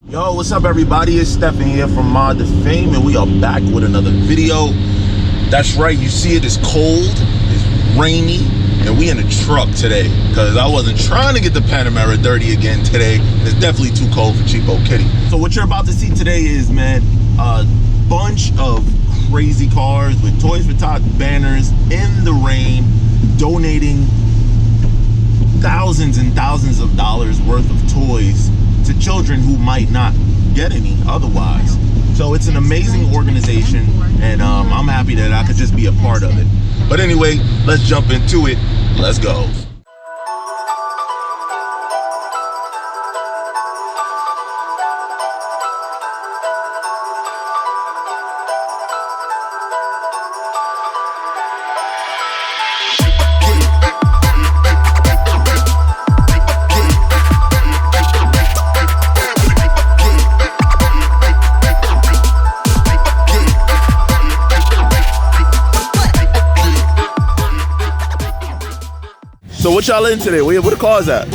Yo, what's up everybody? It's Stephen here from Mod2Fame and we are back with another video. That's right, you see it's cold, it's rainy, and we in a truck today because I wasn't trying to get the Panamera dirty again today. It's definitely too cold for Cheapokitty. So what you're about to see today is, man, a bunch of crazy cars with Toys4Tots banners in the rain, donating thousands and thousands of dollars worth of toys to children who might not get any otherwise. So it's an amazing organization, and I'm happy that I could just be a part of it. But anyway, let's jump into it. Let's go. So what y'all in today? Where the cars at?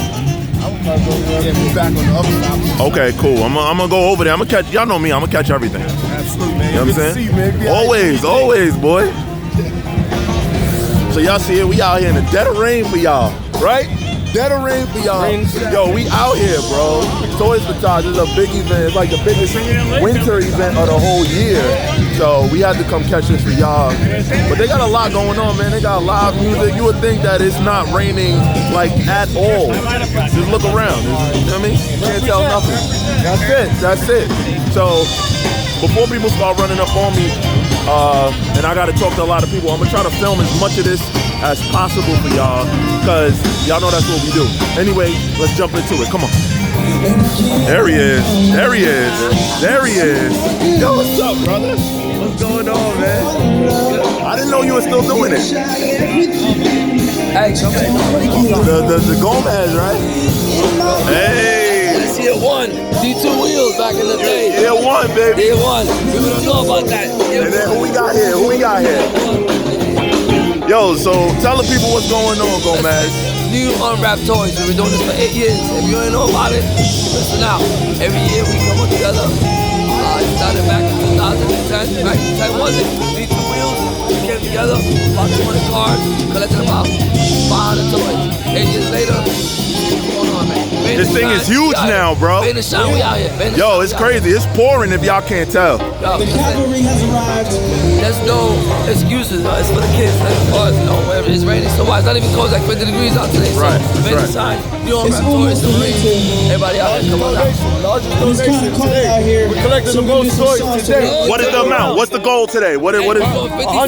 Okay, cool. I'm gonna go over there. I'm gonna catch. Y'all know me. I'm gonna catch everything. Absolutely, man. You know what I'm saying? See, man. Always, boy. So y'all see it? We out here in the dead of rain for y'all, right? Dead of rain for y'all. Yo, we out here, bro. Toys4Tots is a big event. It's like the biggest winter event of the whole year. So we had to come catch this for y'all. But they got a lot going on, man. They got live music. You would think that it's not raining like at all. Just look around. You know what I mean? You can't tell nothing. That's it. So before people start running up on me, and I gotta talk to a lot of people, I'm gonna try to film as much of this as possible for y'all, because y'all know that's what we do. Anyway, let's jump into it. Come on. There he is. Yo, what's up, brother? What's going on, man? I didn't know you were still doing it. Hey, come here. The Gomez, right? Hey. This year one. D2 wheels back in the day. Year one, baby. Year one. People don't know about that. And then who we got here? Yo, so tell the people what's going on, Gomez. New unwrapped toys. We've been doing this for 8 years. If you ain't know about it, listen out. Every year we come together. It started back in 2010. Back in 2010 was it? D2 wheels. We came together. About 200 cars. Collected about 500 toys. 8 years later. What's going on, man? This thing is huge now, bro. We out here. Yo, it's crazy. It's pouring if y'all can't tell. Yo, the cavalry has arrived. There's no excuses. It's for the kids. Wherever it's raining so why? It's not even cold. It's like 50 degrees out today. Right. So, rain aside. You don't have toys. Everybody out here, come on out. Largest donation today. We're collecting the most toys today. What is the amount? What's the goal today? What is? 50,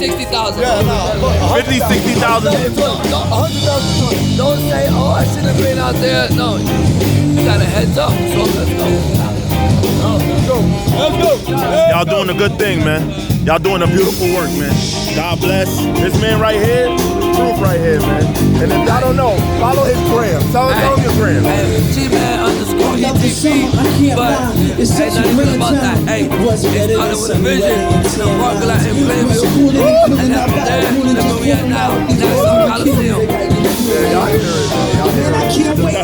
60,000. 50, 60,000. 100,000 toys. Don't say, oh, I should have been out there. No, you got a heads up. So let's go. Y'all doing a good thing, man. Y'all doing a beautiful work, man. God bless. This man right here, proof right here, man. And if y'all don't know, follow his gram. Tell him your gram. G-Man_ETP. But it's ain't nothing about that. Hey, it's under with a vision. In the parking lot in Plainville. And after that, that's where we at now. National Coliseum. Yeah, y'all hear it, man. Y'all hear it. I can't wait.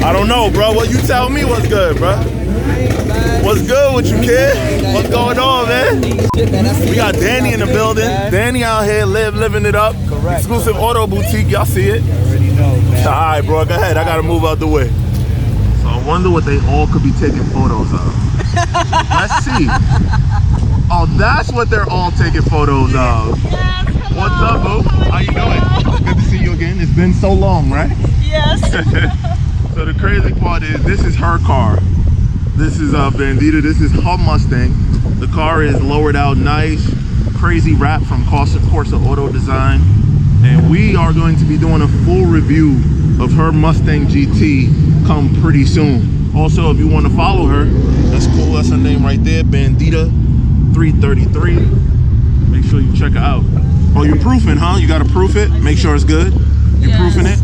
I don't know, bro. What you tell me what's good, bro? Man, What's good with you, kid? What's going on, man? We got Danny in the building. Danny out here living it up. Exclusive auto boutique. Y'all see it? Already know, man. All right, bro. Go ahead. I got to move out the way. So I wonder what they all could be taking photos of. Let's see. Oh, that's what they're all taking photos of. Yes, hello. What's up, boo? How you doing? Good to see you again. It's been so long, right? Yes. So the crazy part is, this is her car. This is Bandita. This is her Mustang. The car is lowered out nice. Crazy wrap from Corsa Auto Design. And we are going to be doing a full review of her Mustang GT come pretty soon. Also, if you want to follow her, that's cool. That's her name right there, Bandita 333. Make sure you check her out. Oh, you're proofing, huh? You gotta proof it. Make sure it's good. You're proofing it.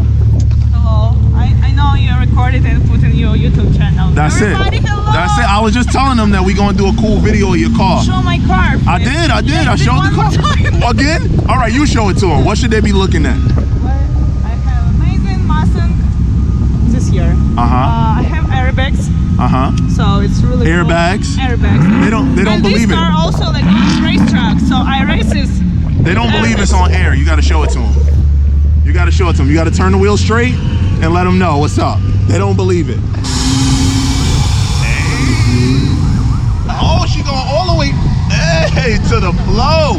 Hello. I know you recorded and put in your YouTube channel. That's Everybody, it. Hello. That's it. I was just telling them that we're gonna do a cool video of your car. Show my car. Please. I did. I showed the car. Again? All right, you show it to them. What should they be looking at? Well, I have amazing Mustang this year. I have airbags. So it's really Airbags? Cool. Airbags. They don't and believe this it. car also like on racetrack. So I races. They don't believe it's on air. You gotta show it to them. You gotta show it to them. You gotta turn the wheel straight and let them know what's up. They don't believe it. Oh, she going all the way, hey, to the flow.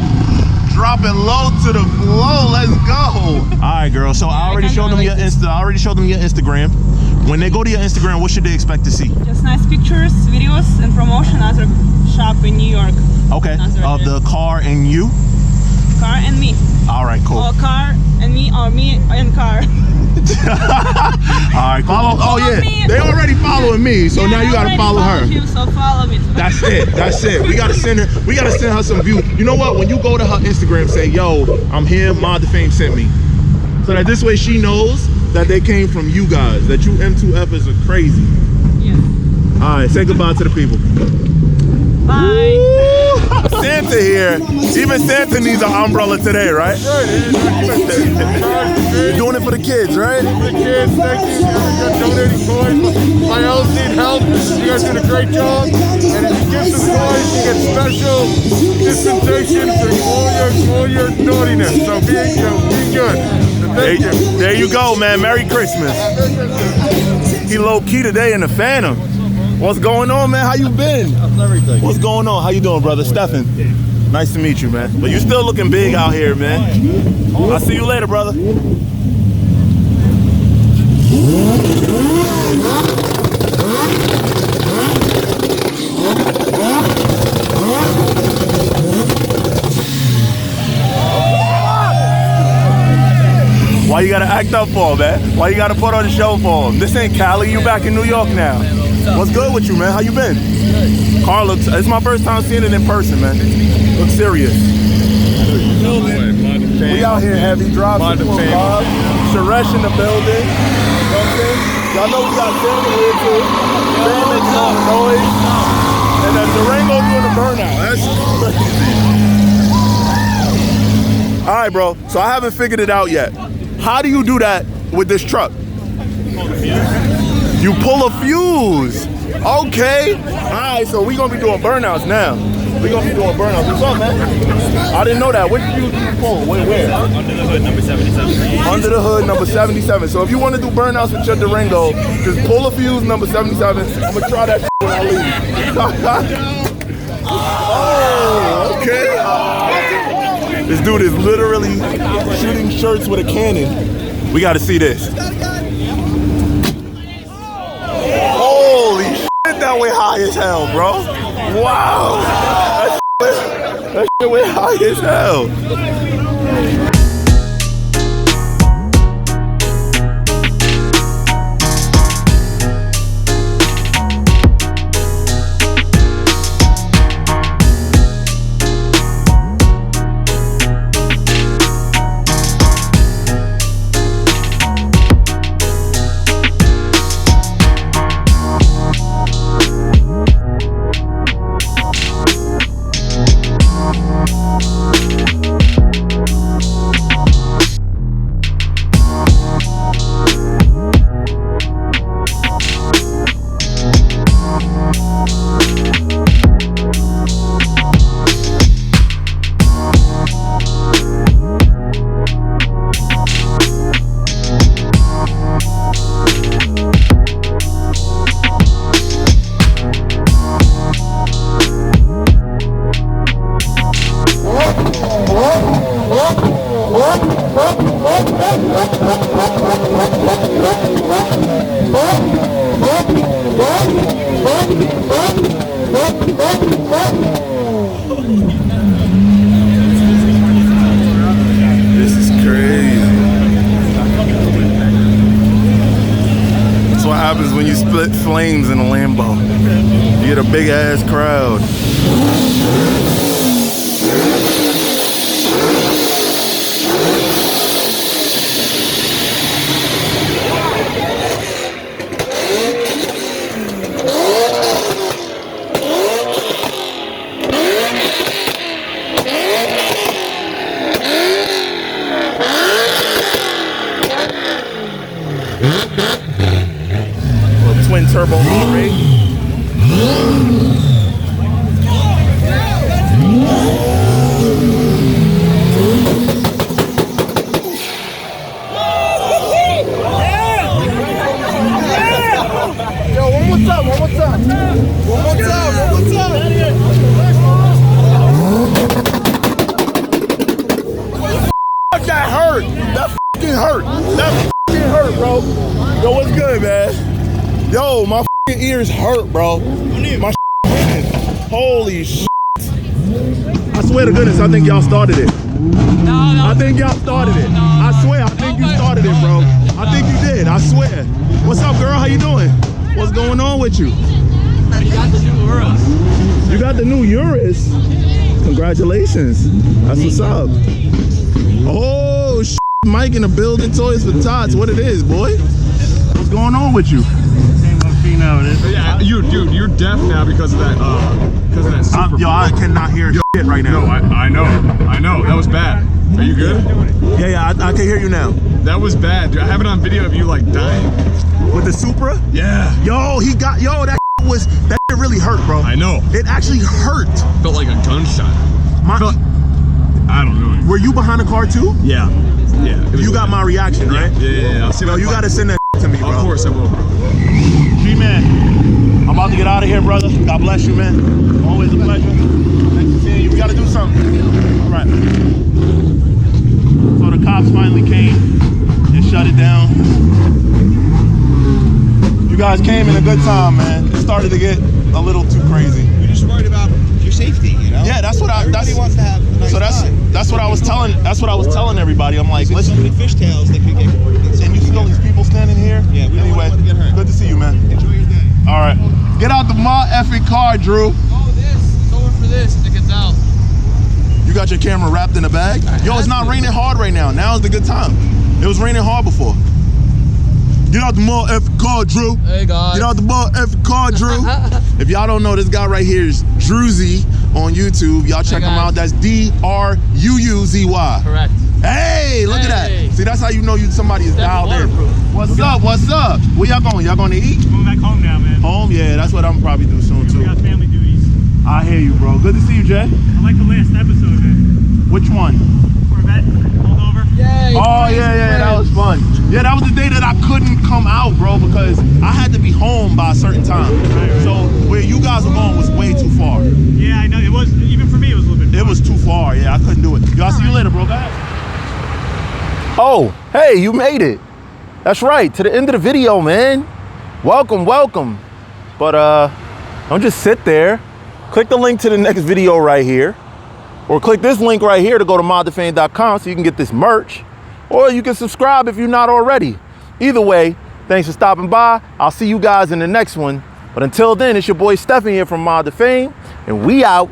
Dropping low to the flow. Let's go. All right, girl. So I already showed them your Instagram. When they go to your Instagram, what should they expect to see? Just nice pictures, videos, and promotion as a shop in New York. Okay. Of the car and you? Car and me. All right, cool. Or car and me, or me and car. All right, follow. Oh yeah, me. They already following me, so now you gotta follow her. You, so follow me. That's it. That's it. We gotta send her. We gotta send her some views. You know what? When you go to her Instagram, say, "Yo, I'm here. Mod2Fame sent me," so that this way she knows that they came from you guys. That you M2Fers are crazy. Yeah. All right, say goodbye to the people. Bye. Santa here. Even Santa needs an umbrella today, right? You're doing it for the kids, right? The kids, thank you. You're donating toys. My elves need help. You guys did a great job. And if you give some toys, you get special dispensation for all your naughtiness. So be good. So thank you. There you go, man. Merry Christmas. He low key today in the Phantom. What's going on, man? How you been? Everything. What's going on? How you doing, brother? Stefan. Nice to meet you, man. But you still looking big out here, man. I'll see you later, brother. Why you gotta act up for, man? Why you gotta put on the show for him? This ain't Cali. You back in New York now. What's good with you, man? How you been? Car looks, it's my first time seeing it in person, man. Looks serious. We out here heavy drops. Suresh in the building. You know what I'm saying? Y'all know we got Sam here too. Sam making all the noise. And then Durango doing the burnout. That's crazy. All right, bro. So I haven't figured it out yet. How do you do that with this truck? You pull a fuse. Okay. All right, so we gonna be doing burnouts now. We gonna be doing burnouts. What's up, man? I didn't know that. Which fuse did you pull? Where? Under the hood, number 77. Under the hood, number 77. So if you want to do burnouts with your Durango, just pull a fuse, number 77. I'm gonna try that when I leave. Oh, okay. This dude is literally shooting shirts with a cannon. We got to see this. Holy shit, that went high as hell, bro. Wow. That shit went high as hell. This is crazy. That's what happens when you split flames in a Lambo. You get a big ass crowd. Twin turbo rig. Yo, one more time. That hurt. That fucking hurt. That fucking hurt, bro. Yo, what's good, man? Yo, my fucking ears hurt, bro. My hurting. Holy shit. I swear to goodness, I think y'all started it. I think y'all started it. I swear, I think you started it, bro. I think you did. I swear. What's up, girl? How you doing? What's going on with you? You got the new Urus. You got the new Urus? Congratulations. That's what's up. Oh, shit. Mike in the building, Toys4Tots. What it is, boy? What's going on with you? Yeah, dude, you're deaf now because of that. Super. Yo, I cannot hear shit right now. No, I know. That was bad. Are you good? Yeah, I can hear you now. That was bad, dude. I have it on video of you like dying. With the Supra? Yeah. Yo, that shit really hurt, bro. I know. It actually hurt. Felt like a gunshot. I don't know. Were you behind the car too? Yeah. You got my reaction, right? Yeah. I'll see. Yo, you gotta send that to me, bro. Of course I will, bro. G-Man, I'm about to get out of here, brother. God bless you, man. Always a pleasure. Thanks for seeing you. We gotta do something. All right. So the cops finally came and shut it down. You guys came in a good time, man. It started to get a little too crazy. You're just worried about your safety, you know? Yeah, that's what Everybody wants to have a nice time. that's what I was telling everybody. I'm like, listen, so many fishtails that could get. and you see all these people standing here. Yeah, we don't anyway, want them to get hurt. good to see you, man. Enjoy your day. All right, get out the Mod2Fame car, Drew. Oh, it's over for this. It gets out. You got your camera wrapped in a bag? Yo, it's not raining hard right now. Now is the good time. It was raining hard before. Get out the Mod2Fame car, Drew. Hey, guys. Get out the Mod2Fame car, Drew. If y'all don't know, this guy right here is Druzy on YouTube. Y'all check him out. That's D-R-U-U-Z-Y. Correct. Hey, look at that. See, that's how you know somebody is dialed in. waterproof. What's up? Where y'all going? Y'all going to eat? Going back home now, man. Home? Yeah, that's what I'm probably do soon, We too. got family duties. I hear you, bro. Good to see you, Jay. I like the last episode, man. Which one? Corvette pulled over. Yay. Oh, yeah, that was fun. Yeah, that was the day that I couldn't come out, bro, because I had to be home by a certain time. So where you guys were going was way too far. Yeah, I know. It was, even for me, it was a little bit It was too far. Yeah, I couldn't do it. Y'all see you later, bro. Go ahead. Oh, hey, you made it. That's right, to the end of the video, man. Welcome. But don't just sit there. Click the link to the next video right here. Or click this link right here to go to Mod2Fame.com so you can get this merch. Or you can subscribe if you're not already. Either way, thanks for stopping by. I'll see you guys in the next one. But until then, it's your boy Stephen here from Mod2Fame, and we out.